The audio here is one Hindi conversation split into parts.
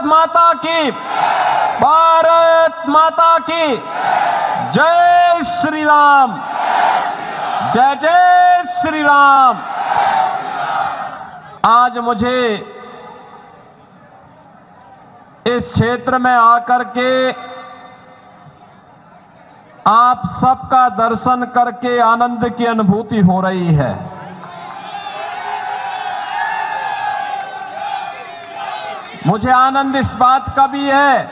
माता की, भारत माता की जय श्री राम, जय जय श्री राम। आज मुझे इस क्षेत्र में आकर के आप सबका दर्शन करके आनंद की अनुभूति हो रही है। मुझे आनंद इस बात का भी है,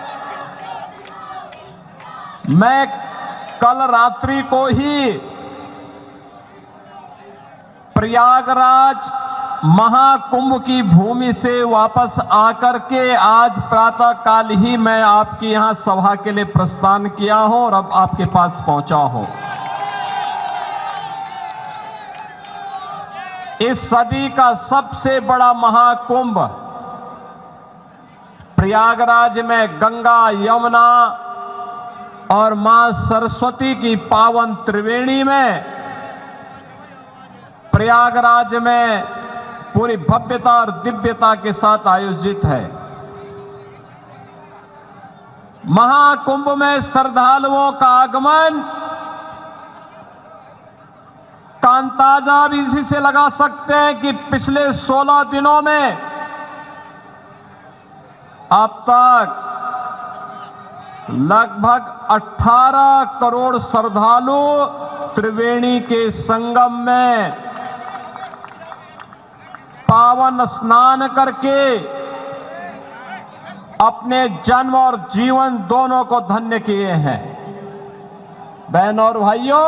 मैं कल रात्रि को ही प्रयागराज महाकुंभ की भूमि से वापस आकर के आज प्रातः काल ही मैं आपके यहां सभा के लिए प्रस्थान किया हूं और अब आपके पास पहुंचा हूं। इस सदी का सबसे बड़ा महाकुंभ प्रयागराज में गंगा, यमुना और मां सरस्वती की पावन त्रिवेणी में प्रयागराज में पूरी भव्यता और दिव्यता के साथ आयोजित है। महाकुंभ में श्रद्धालुओं का आगमन का अंदाजा भी इसी से लगा सकते हैं कि पिछले 16 दिनों में अब तक लगभग 18 करोड़ श्रद्धालु त्रिवेणी के संगम में पावन स्नान करके अपने जन्म और जीवन दोनों को धन्य किए हैं। बहनों और भाइयों,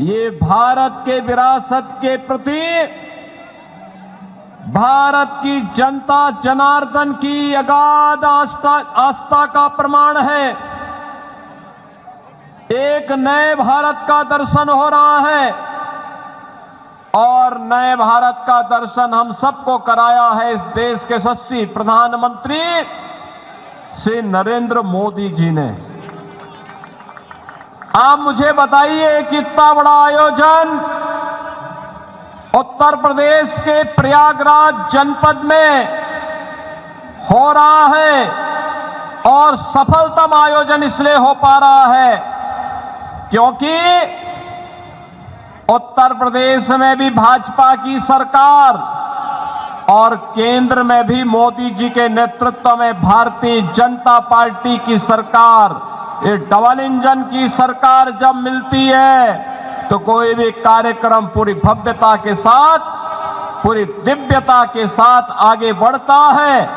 ये भारत के विरासत के प्रति भारत की जनता जनार्दन की अगाध आस्था का प्रमाण है। एक नए भारत का दर्शन हो रहा है और नए भारत का दर्शन हम सबको कराया है इस देश के यशस्वी प्रधानमंत्री श्री नरेंद्र मोदी जी ने। आप मुझे बताइए कि इतना बड़ा आयोजन उत्तर प्रदेश के प्रयागराज जनपद में हो रहा है और सफलतम आयोजन इसलिए हो पा रहा है क्योंकि उत्तर प्रदेश में भी भाजपा की सरकार और केंद्र में भी मोदी जी के नेतृत्व में भारतीय जनता पार्टी की सरकार, ये डबल इंजन की सरकार जब मिलती है तो कोई भी कार्यक्रम पूरी भव्यता के साथ, पूरी दिव्यता के साथ आगे बढ़ता है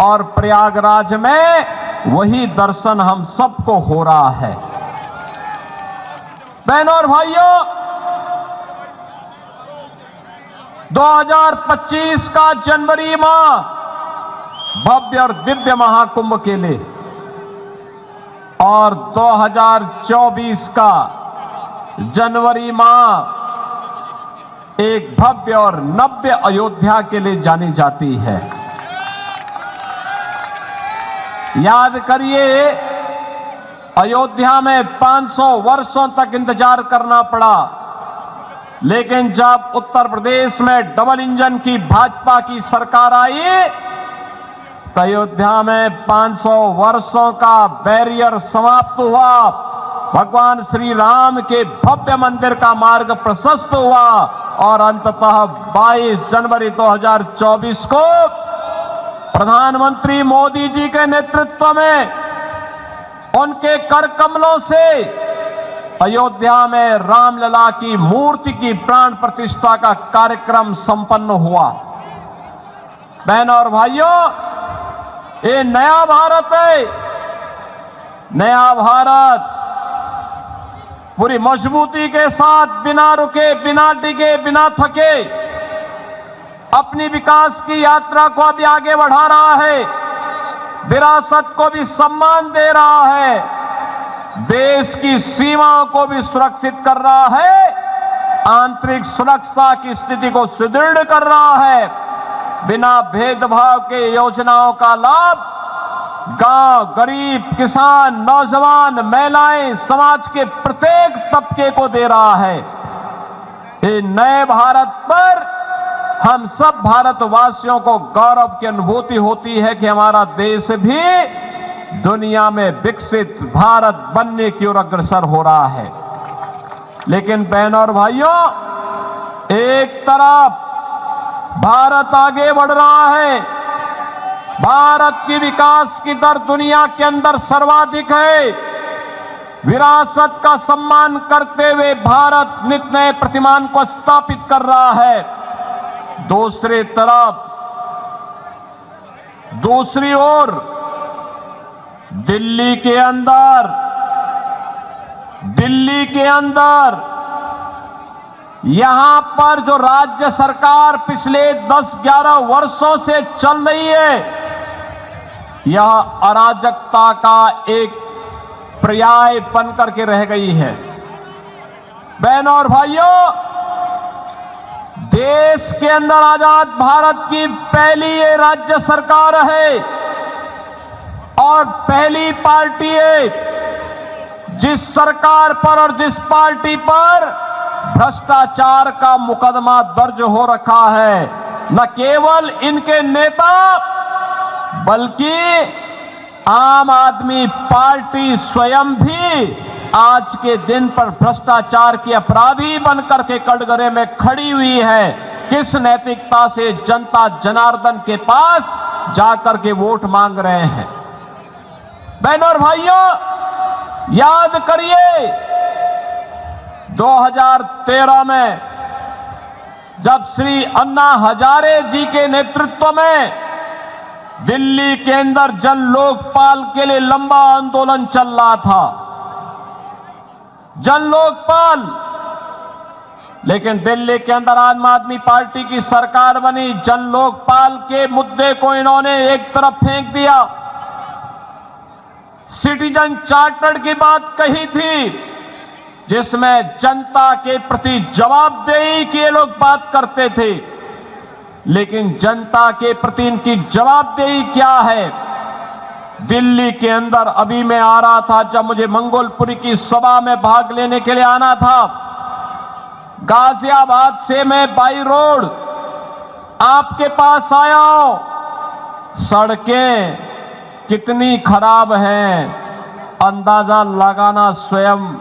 और प्रयागराज में वही दर्शन हम सबको हो रहा है। बहनों और भाइयों, 2025 का जनवरी माह भव्य और दिव्य महाकुंभ के लिए और 2024 का जनवरी माह एक भव्य और नव्य अयोध्या के लिए जानी जाती है। याद करिए, अयोध्या में 500 वर्षों तक इंतजार करना पड़ा, लेकिन जब उत्तर प्रदेश में डबल इंजन की भाजपा की सरकार आई तो अयोध्या में 500 वर्षों का बैरियर समाप्त हुआ, भगवान श्री राम के भव्य मंदिर का मार्ग प्रशस्त हुआ और अंततः 22 जनवरी 2024 को प्रधानमंत्री मोदी जी के नेतृत्व में उनके कर कमलों से अयोध्या में रामलला की मूर्ति की प्राण प्रतिष्ठा का कार्यक्रम संपन्न हुआ। बहनों और भाइयों, ये नया भारत है। नया भारत पूरी मजबूती के साथ, बिना रुके, बिना डिगे, बिना थके अपनी विकास की यात्रा को अभी आगे बढ़ा रहा है, विरासत को भी सम्मान दे रहा है, देश की सीमाओं को भी सुरक्षित कर रहा है, आंतरिक सुरक्षा की स्थिति को सुदृढ़ कर रहा है। बिना भेदभाव के योजनाओं का लाभ गांव, गरीब, किसान, नौजवान, महिलाएं, समाज के प्रत्येक तबके को दे रहा है। ये नए भारत पर हम सब भारतवासियों को गौरव की अनुभूति होती है कि हमारा देश भी दुनिया में विकसित भारत बनने की ओर अग्रसर हो रहा है। लेकिन बहनों और भाइयों, एक तरफ भारत आगे बढ़ रहा है, भारत की विकास की दर दुनिया के अंदर सर्वाधिक है, विरासत का सम्मान करते हुए भारत नित नए प्रतिमान को स्थापित कर रहा है। दूसरी तरफ, दूसरी ओर दिल्ली के अंदर यहां पर जो राज्य सरकार पिछले 10-11 वर्षों से चल रही है, यह अराजकता का एक पर्याय बनकर के रह गई है। बहनों और भाइयों, देश के अंदर आजाद भारत की पहली ये राज्य सरकार है और पहली पार्टी है जिस सरकार पर और जिस पार्टी पर भ्रष्टाचार का मुकदमा दर्ज हो रखा है। न केवल इनके नेता बल्कि आम आदमी पार्टी स्वयं भी आज के दिन पर भ्रष्टाचार की अपराधी बनकर के कटघरे में खड़ी हुई है। किस नैतिकता से जनता जनार्दन के पास जाकर के वोट मांग रहे हैं? बहनों और भाइयों, याद करिए 2013 में जब श्री अन्ना हजारे जी के नेतृत्व में दिल्ली के अंदर जन लोकपाल के लिए लंबा आंदोलन चल रहा था, जन लोकपाल, लेकिन दिल्ली के अंदर आम आदमी पार्टी की सरकार बनी। जन लोकपाल के मुद्दे को इन्होंने एक तरफ फेंक दिया। सिटीजन चार्टर की बात कही थी जिसमें जनता के प्रति जवाबदेही की ये लोग बात करते थे, लेकिन जनता के प्रति इनकी जवाबदेही क्या है? दिल्ली के अंदर अभी मैं आ रहा था, जब मुझे मंगोलपुरी की सभा में भाग लेने के लिए आना था, गाजियाबाद से मैं बाई रोड आपके पास आया हूं। सड़कें कितनी खराब हैं, अंदाजा लगाना स्वयं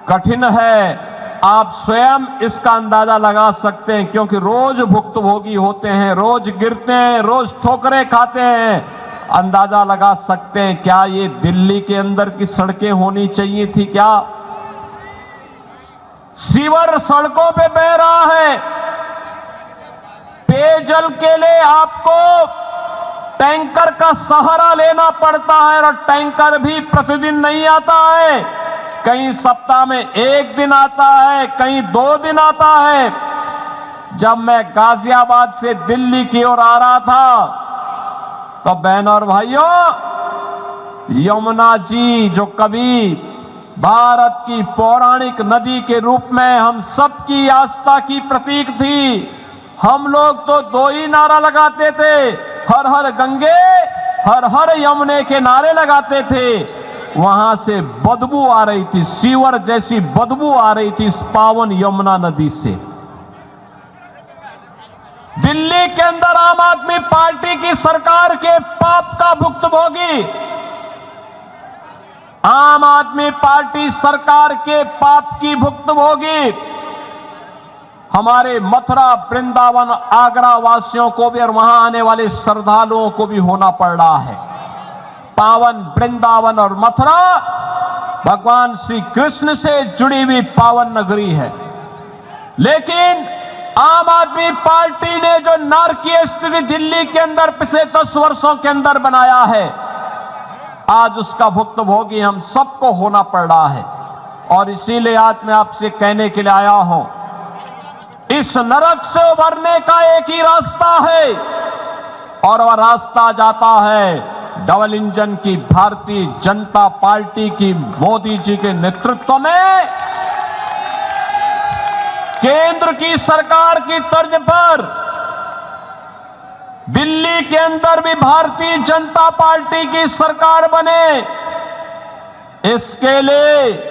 कठिन है। आप स्वयं इसका अंदाजा लगा सकते हैं, क्योंकि रोज भुक्तभोगी होते हैं, रोज गिरते हैं, रोज ठोकरें खाते हैं। अंदाजा लगा सकते हैं क्या ये दिल्ली के अंदर की सड़कें होनी चाहिए थी? क्या सीवर सड़कों पे बह रहा है? पेयजल के लिए आपको टैंकर का सहारा लेना पड़ता है और टैंकर भी प्रतिदिन नहीं आता है, कहीं सप्ताह में 1 दिन आता है, कहीं 2 दिन आता है। जब मैं गाजियाबाद से दिल्ली की ओर आ रहा था तो बहनों और भाइयों, यमुना जी जो कभी भारत की पौराणिक नदी के रूप में हम सबकी आस्था की प्रतीक थी, हम लोग तो 2 ही नारा लगाते थे, हर हर गंगे हर हर यमुने के नारे लगाते थे। वहां से बदबू आ रही थी, सीवर जैसी बदबू आ रही थी इस पावन यमुना नदी से। दिल्ली के अंदर आम आदमी पार्टी की सरकार के पाप का भुक्तभोगी, आम आदमी पार्टी सरकार के पाप की भुक्तभोगी हमारे मथुरा, वृंदावन, आगरा वासियों को भी और वहां आने वाले श्रद्धालुओं को भी होना पड़ रहा है। पावन वृंदावन और मथुरा भगवान श्री कृष्ण से जुड़ी हुई पावन नगरी है, लेकिन आम आदमी पार्टी ने जो नारकीय स्थिति दिल्ली के अंदर पिछले 10 वर्षों के अंदर बनाया है, आज उसका भुक्तभोगी हम सबको होना पड़ रहा है। और इसीलिए आज मैं आपसे कहने के लिए आया हूं, इस नरक से उभरने का एक ही रास्ता है और वह रास्ता जाता है डबल इंजन की भारतीय जनता पार्टी की मोदी जी के नेतृत्व में केंद्र की सरकार की तर्ज पर दिल्ली के अंदर भी भारतीय जनता पार्टी की सरकार बने। इसके लिए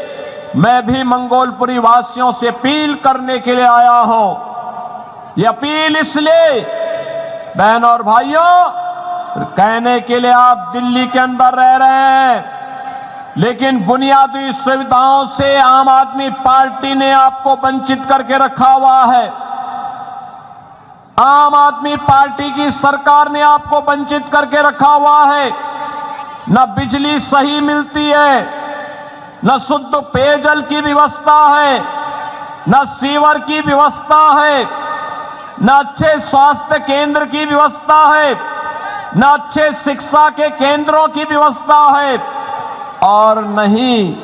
मैं भी मंगोलपुरी वासियों से अपील करने के लिए आया हूं। ये अपील इसलिए बहन और भाइयों, कहने के लिए आप दिल्ली के अंदर रह रहे हैं, लेकिन बुनियादी सुविधाओं से आम आदमी पार्टी ने आपको वंचित करके रखा हुआ है। आम आदमी पार्टी की सरकार ने आपको वंचित करके रखा हुआ है। न बिजली सही मिलती है, न शुद्ध पेयजल की व्यवस्था है, न सीवर की व्यवस्था है, न अच्छे स्वास्थ्य केंद्र की व्यवस्था है, न अच्छे शिक्षा के केंद्रों की व्यवस्था है, और नहीं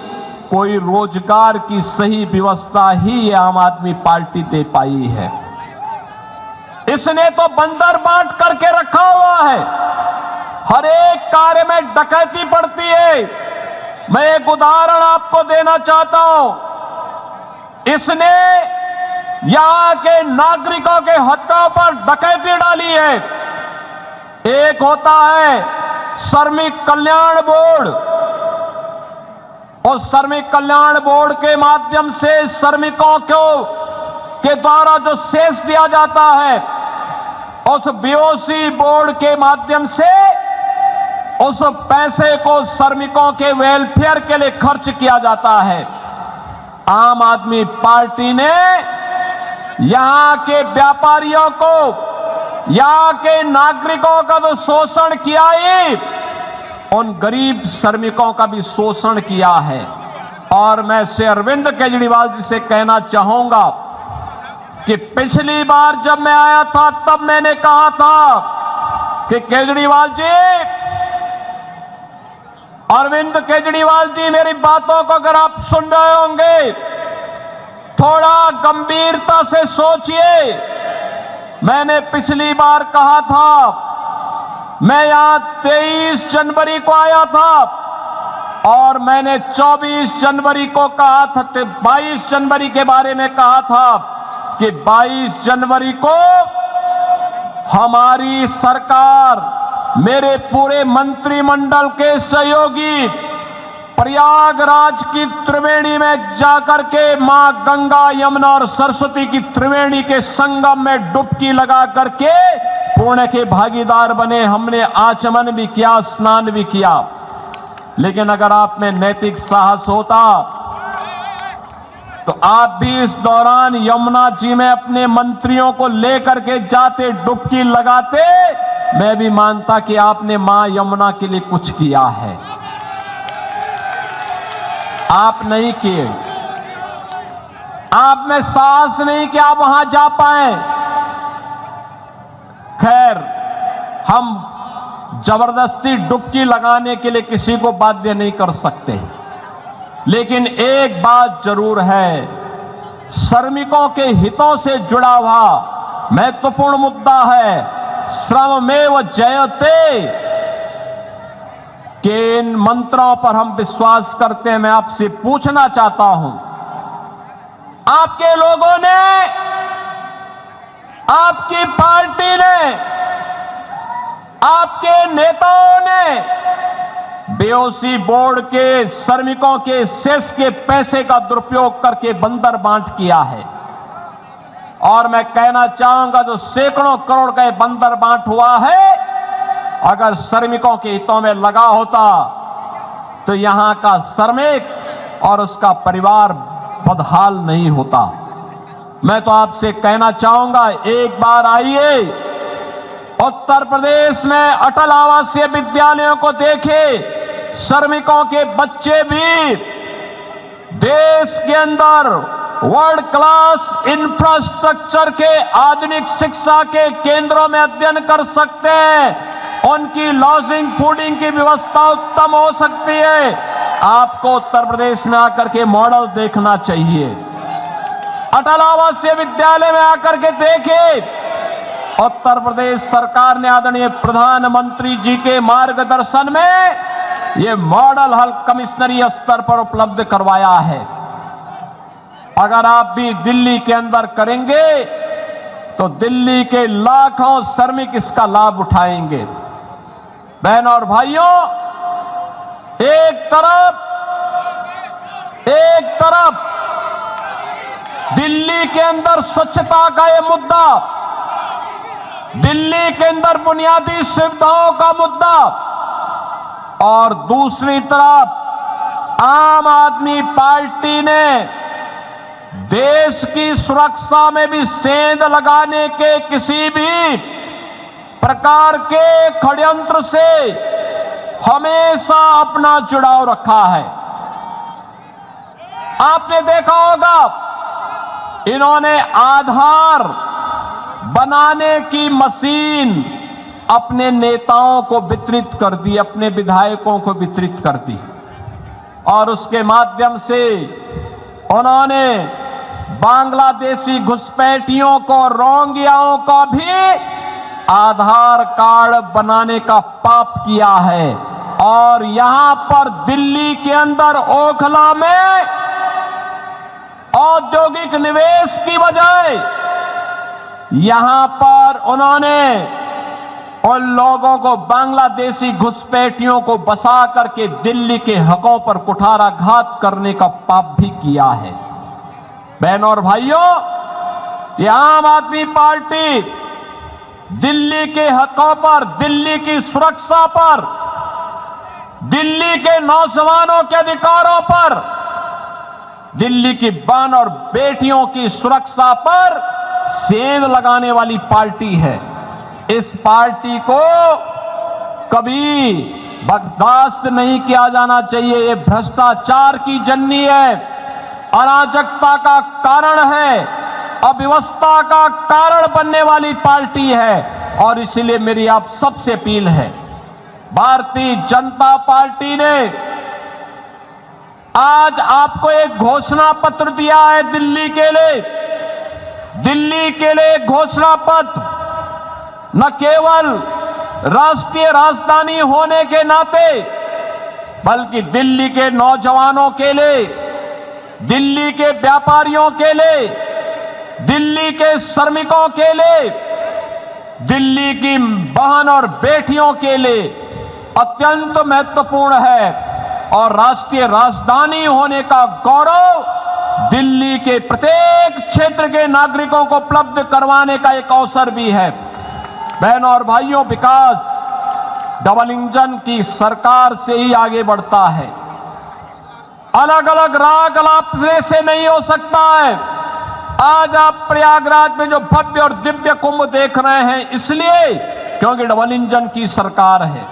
कोई रोजगार की सही व्यवस्था ही आम आदमी पार्टी दे पाई है। इसने तो बंदर बांट करके रखा हुआ है। हर एक कार्य में डकैती पड़ती है। मैं एक उदाहरण आपको देना चाहता हूं। इसने यहां के नागरिकों के हकों पर डकैती डाली है। एक होता है श्रमिक कल्याण बोर्ड, और श्रमिक कल्याण बोर्ड के माध्यम से श्रमिकों को के द्वारा जो सेस दिया जाता है, उस बीओसी बोर्ड के माध्यम से उस पैसे को श्रमिकों के वेलफेयर के लिए खर्च किया जाता है। आम आदमी पार्टी ने यहां के व्यापारियों को, यहां के नागरिकों का तो शोषण किया ही, उन गरीब श्रमिकों का भी शोषण किया है। और मैं श्री अरविंद केजरीवाल जी से कहना चाहूंगा कि पिछली बार जब मैं आया था तब मैंने कहा था कि केजरीवाल जी, अरविंद केजरीवाल जी, मेरी बातों को अगर आप सुन रहे होंगे, थोड़ा गंभीरता से सोचिए। मैंने पिछली बार कहा था, मैं यहां 23 जनवरी को आया था और मैंने 24 जनवरी को कहा था, 22 जनवरी के बारे में कहा था कि 22 जनवरी को हमारी सरकार, मेरे पूरे मंत्रिमंडल के सहयोगी प्रयागराज की त्रिवेणी में जाकर के मां गंगा, यमुना और सरस्वती की त्रिवेणी के संगम में डुबकी लगा करके पुण्य के भागीदार बने। हमने आचमन भी किया, स्नान भी किया। लेकिन अगर आप में नैतिक साहस होता तो आप भी इस दौरान यमुना जी में अपने मंत्रियों को लेकर के जाते, डुबकी लगाते। मैं भी मानता कि आपने मां यमुना के लिए कुछ किया है। आप नहीं किए। आप में साहस नहीं कि आप वहां जा पाए। खैर, हम जबरदस्ती डुबकी लगाने के लिए किसी को बाध्य नहीं कर सकते, लेकिन एक बात जरूर है, श्रमिकों के हितों से जुड़ा हुआ महत्वपूर्ण मुद्दा है श्रममेव जयते के इन मंत्रों पर हम विश्वास करते हैं। मैं आपसे पूछना चाहता हूं, आपके लोगों ने, आपकी पार्टी ने, आपके नेताओं ने बीओसी बोर्ड के श्रमिकों के सेस के पैसे का दुरुपयोग करके बंदर बांट किया है। और मैं कहना चाहूंगा, जो सैकड़ों करोड़ का बंदर बांट हुआ है, अगर श्रमिकों के हितों में लगा होता तो यहां का श्रमिक और उसका परिवार बदहाल नहीं होता। मैं तो आपसे कहना चाहूंगा, एक बार आइए उत्तर प्रदेश में अटल आवासीय विद्यालयों को देखें। श्रमिकों के बच्चे भी देश के अंदर वर्ल्ड क्लास इंफ्रास्ट्रक्चर के आधुनिक शिक्षा के केंद्रों में अध्ययन कर सकते हैं। उनकी लॉजिंग, फूडिंग की व्यवस्था उत्तम हो सकती है। आपको उत्तर प्रदेश में आकर के मॉडल देखना चाहिए। अटल आवासीय विद्यालय में आकर के देखें। उत्तर प्रदेश सरकार ने आदरणीय प्रधानमंत्री जी के मार्गदर्शन में यह मॉडल हल कमिश्नरी स्तर पर उपलब्ध करवाया है। अगर आप भी दिल्ली के अंदर करेंगे तो दिल्ली के लाखों श्रमिक इसका लाभ उठाएंगे। बहनों और भाइयों, एक तरफ दिल्ली के अंदर स्वच्छता का यह मुद्दा दिल्ली के अंदर बुनियादी सुविधाओं का मुद्दा और दूसरी तरफ आम आदमी पार्टी ने देश की सुरक्षा में भी सेंध लगाने के किसी भी प्रकार के षड्यंत्र से हमेशा अपना जुड़ाव रखा है। आपने देखा होगा इन्होंने आधार बनाने की मशीन अपने नेताओं को वितरित कर दी, अपने विधायकों को वितरित कर दी और उसके माध्यम से उन्होंने बांग्लादेशी घुसपैठियों को, रोहिंग्याओं को भी आधार कार्ड बनाने का पाप किया है। और यहां पर दिल्ली के अंदर ओखला में औद्योगिक निवेश की बजाय यहां पर उन्होंने उन लोगों को, बांग्लादेशी घुसपैठियों को बसा करके दिल्ली के हकों पर कुठाराघात करने का पाप भी किया है। बहनों और भाइयों, ये आम आदमी पार्टी दिल्ली के हकों पर, दिल्ली की सुरक्षा पर, दिल्ली के नौजवानों के अधिकारों पर, दिल्ली की बहन और बेटियों की सुरक्षा पर सेंध लगाने वाली पार्टी है। इस पार्टी को कभी बर्दाश्त नहीं किया जाना चाहिए। ये भ्रष्टाचार की जननी है, अराजकता का कारण है, अव्यवस्था का कारण बनने वाली पार्टी है। और इसलिए मेरी आप सबसे अपील है, भारतीय जनता पार्टी ने आज आपको एक घोषणा पत्र दिया है दिल्ली के लिए। दिल्ली के लिए घोषणा पत्र न केवल राष्ट्रीय राजधानी होने के नाते, बल्कि दिल्ली के नौजवानों के लिए, दिल्ली के व्यापारियों के लिए, दिल्ली के श्रमिकों के लिए, दिल्ली की बहन और बेटियों के लिए अत्यंत महत्वपूर्ण है। और राष्ट्रीय राजधानी होने का गौरव दिल्ली के प्रत्येक क्षेत्र के नागरिकों को उपलब्ध करवाने का एक अवसर भी है। बहनों और भाइयों, विकास डबल इंजन की सरकार से ही आगे बढ़ता है। अलग अलग राग अलापने से नहीं हो सकता है। आज आप प्रयागराज में जो भव्य और दिव्य कुंभ देख रहे हैं, इसलिए क्योंकि डबल इंजन की सरकार है।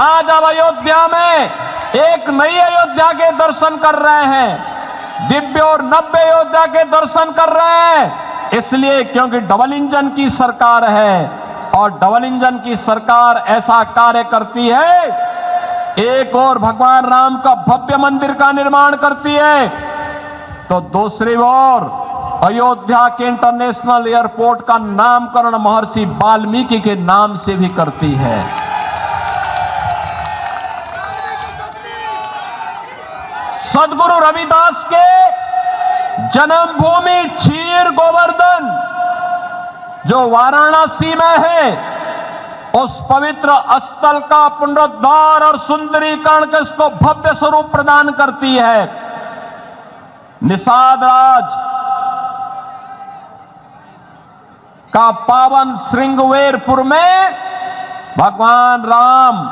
आज आप अयोध्या में एक नई अयोध्या के दर्शन कर रहे हैं, दिव्य और नव्य अयोध्या के दर्शन कर रहे हैं, इसलिए क्योंकि डबल इंजन की सरकार है। और डबल इंजन की सरकार ऐसा कार्य करती है, एक और भगवान राम का भव्य मंदिर का निर्माण करती है, तो दूसरी ओर अयोध्या के इंटरनेशनल एयरपोर्ट का नामकरण महर्षि वाल्मीकि के नाम से भी करती है। सदगुरु रविदास के जन्मभूमि क्षीर गोवर्धन जो वाराणसी में है, उस पवित्र स्थल का पुनरुद्धार और सुंदरीकरण के उसको भव्य स्वरूप प्रदान करती है। निषाद राज का पावन श्रृंगवेरपुर में भगवान राम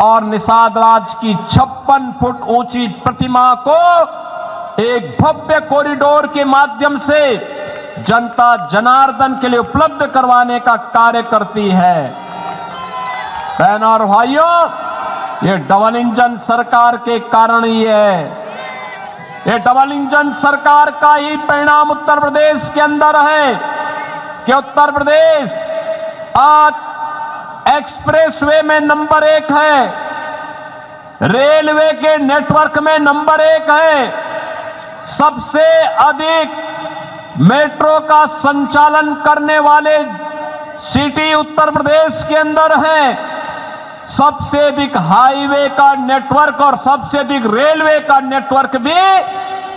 और निषाद राज की 56 फुट ऊंची प्रतिमा को एक भव्य कॉरिडोर के माध्यम से जनता जनार्दन के लिए उपलब्ध करवाने का कार्य करती है। बहनों और भाइयों, ये डबल इंजन सरकार के कारण ही है। ये डबल इंजन सरकार का ही परिणाम उत्तर प्रदेश के अंदर है कि उत्तर प्रदेश आज एक्सप्रेसवे में नंबर 1 है, रेलवे के नेटवर्क में नंबर 1 है, सबसे अधिक मेट्रो का संचालन करने वाले सिटी उत्तर प्रदेश के अंदर है, सबसे अधिक हाईवे का नेटवर्क और सबसे अधिक रेलवे का नेटवर्क भी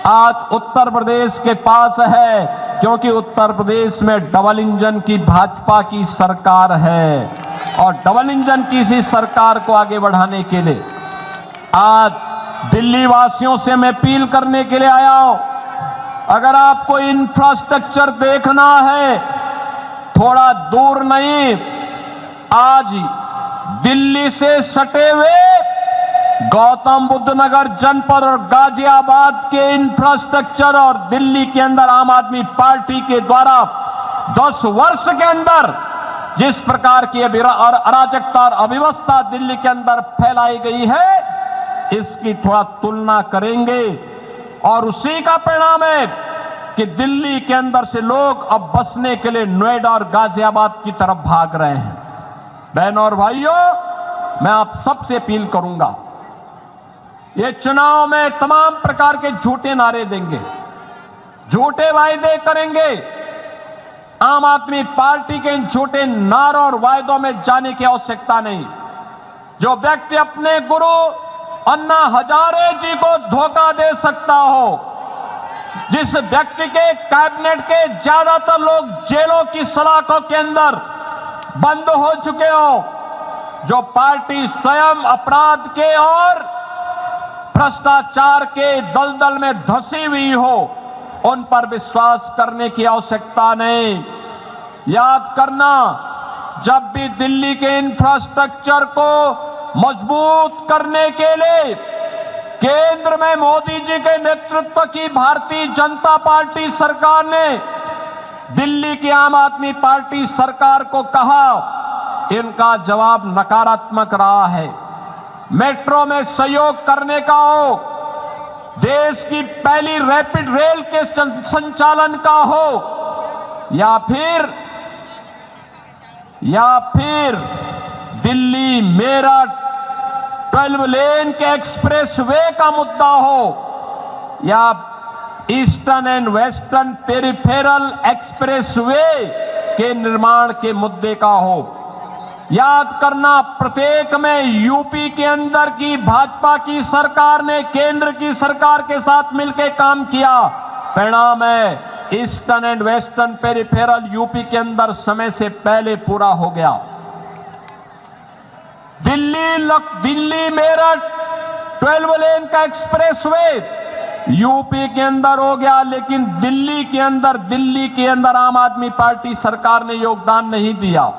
आज उत्तर प्रदेश के पास है, क्योंकि उत्तर प्रदेश में डबल इंजन की भाजपा की सरकार है। और डबल इंजन की इसी सरकार को आगे बढ़ाने के लिए आज दिल्ली वासियों से मैं अपील करने के लिए आया हूं। अगर आपको इंफ्रास्ट्रक्चर देखना है, थोड़ा दूर नहीं, आज दिल्ली से सटे हुए गौतम बुद्ध नगर जनपद और गाजियाबाद के इंफ्रास्ट्रक्चर और दिल्ली के अंदर आम आदमी पार्टी के द्वारा 10 वर्ष के अंदर जिस प्रकार की अराजकता और अव्यवस्था दिल्ली के अंदर फैलाई गई है, इसकी थोड़ा तुलना करेंगे और उसी का परिणाम है कि दिल्ली के अंदर से लोग अब बसने के लिए नोएडा और गाजियाबाद की तरफ भाग रहे हैं। बहनों और भाइयों, मैं आप सबसे अपील करूंगा, ये चुनाव में तमाम प्रकार के झूठे नारे देंगे, झूठे वायदे करेंगे। आम आदमी पार्टी के इन झूठे नारों और वायदों में जाने की आवश्यकता नहीं। जो व्यक्ति अपने गुरु अन्ना हजारे जी को धोखा दे सकता हो, जिस व्यक्ति के कैबिनेट के ज्यादातर लोग जेलों की सलाखों के अंदर बंद हो चुके हो, जो पार्टी स्वयं अपराध के और भ्रष्टाचार के दलदल में धंसी हुई हो, उन पर विश्वास करने की आवश्यकता नहीं। याद करना, जब भी दिल्ली के इंफ्रास्ट्रक्चर को मजबूत करने के लिए केंद्र में मोदी जी के नेतृत्व की भारतीय जनता पार्टी सरकार ने दिल्ली की आम आदमी पार्टी सरकार को कहा, इनका जवाब नकारात्मक रहा है। मेट्रो में सहयोग करने का हो, देश की पहली रैपिड रेल के संचालन का हो, या फिर दिल्ली मेरठ 12 लेन के एक्सप्रेस वे का मुद्दा हो, या eastern and western peripheral express way के निर्माण के मुद्दे का हो। याद करना, प्रत्येक में यूपी के अंदर की भाजपा की सरकार ने केंद्र की सरकार के साथ मिलकर काम किया, परिणाम है eastern and western peripheral UP के अंदर समय से पहले पूरा हो गया। दिल्ली मेरठ 12 लेन का एक्सप्रेस वे यूपी के अंदर हो गया, लेकिन दिल्ली के अंदर आम आदमी पार्टी सरकार ने योगदान नहीं दिया।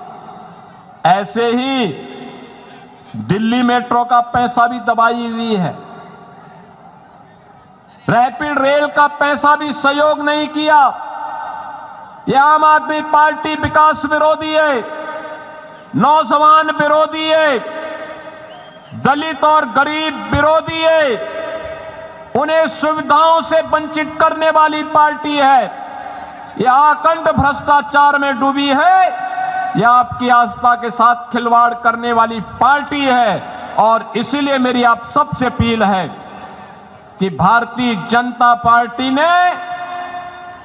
ऐसे ही दिल्ली मेट्रो का पैसा भी दबाई हुई है, रैपिड रेल का पैसा भी सहयोग नहीं किया। यह आम आदमी पार्टी विकास विरोधी है, नौजवान विरोधी है, दलित और गरीब विरोधी है, उन्हें सुविधाओं से वंचित करने वाली पार्टी है। यह अखंड भ्रष्टाचार में डूबी है, यह आपकी आस्था के साथ खिलवाड़ करने वाली पार्टी है। और इसीलिए मेरी आप सबसे अपील है कि भारतीय जनता पार्टी ने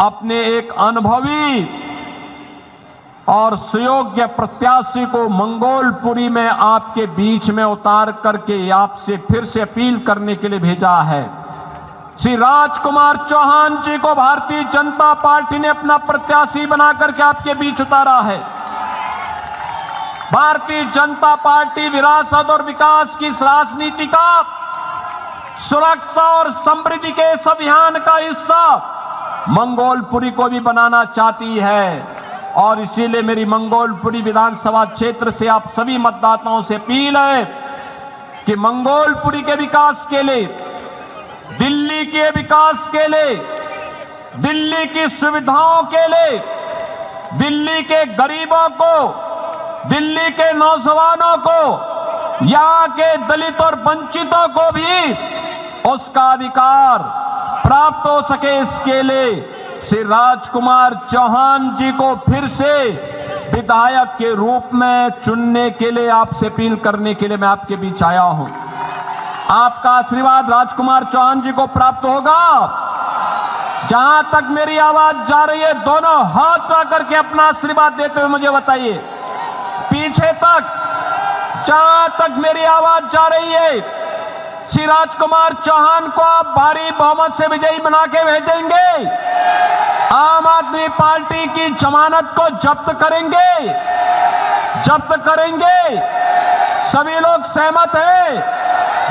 अपने एक अनुभवी और सुयोग्य प्रत्याशी को मंगोलपुरी में आपके बीच में उतार करके आपसे फिर से अपील करने के लिए भेजा है। श्री राजकुमार चौहान जी को भारतीय जनता पार्टी ने अपना प्रत्याशी बना करके आपके बीच उतारा है। भारतीय जनता पार्टी विरासत और विकास की इस राजनीति का, सुरक्षा और समृद्धि के इस अभियान का हिस्सा मंगोलपुरी को भी बनाना चाहती है। और इसीलिए मेरी मंगोलपुरी विधानसभा क्षेत्र से आप सभी मतदाताओं से अपील है कि मंगोलपुरी के विकास के लिए, दिल्ली के विकास के लिए, दिल्ली की सुविधाओं के लिए, दिल्ली के गरीबों को, दिल्ली के नौजवानों को, यहाँ के दलित और वंचितों को भी उसका अधिकार प्राप्त हो सके, इसके लिए श्री राजकुमार चौहान जी को फिर से विधायक के रूप में चुनने के लिए आपसे अपील करने के लिए मैं आपके बीच आया हूं। आपका आशीर्वाद राजकुमार चौहान जी को प्राप्त होगा। जहां तक मेरी आवाज जा रही है, दोनों हाथ उठा करके अपना आशीर्वाद देते हुए मुझे बताइए। पीछे तक, जहां तक मेरी आवाज जा रही है, श्री राजकुमार चौहान को आप भारी बहुमत से विजयी बना के भेजेंगे। आम आदमी पार्टी की जमानत को जब्त करेंगे, जब्त करेंगे। सभी लोग सहमत हैं?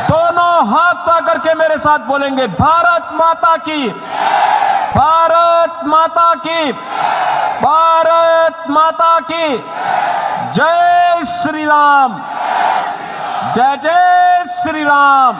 दोनों हाथ उठा करके मेरे साथ बोलेंगे, भारत माता की, भारत माता की। भारत माता की जय श्री राम, जय जय श्री राम।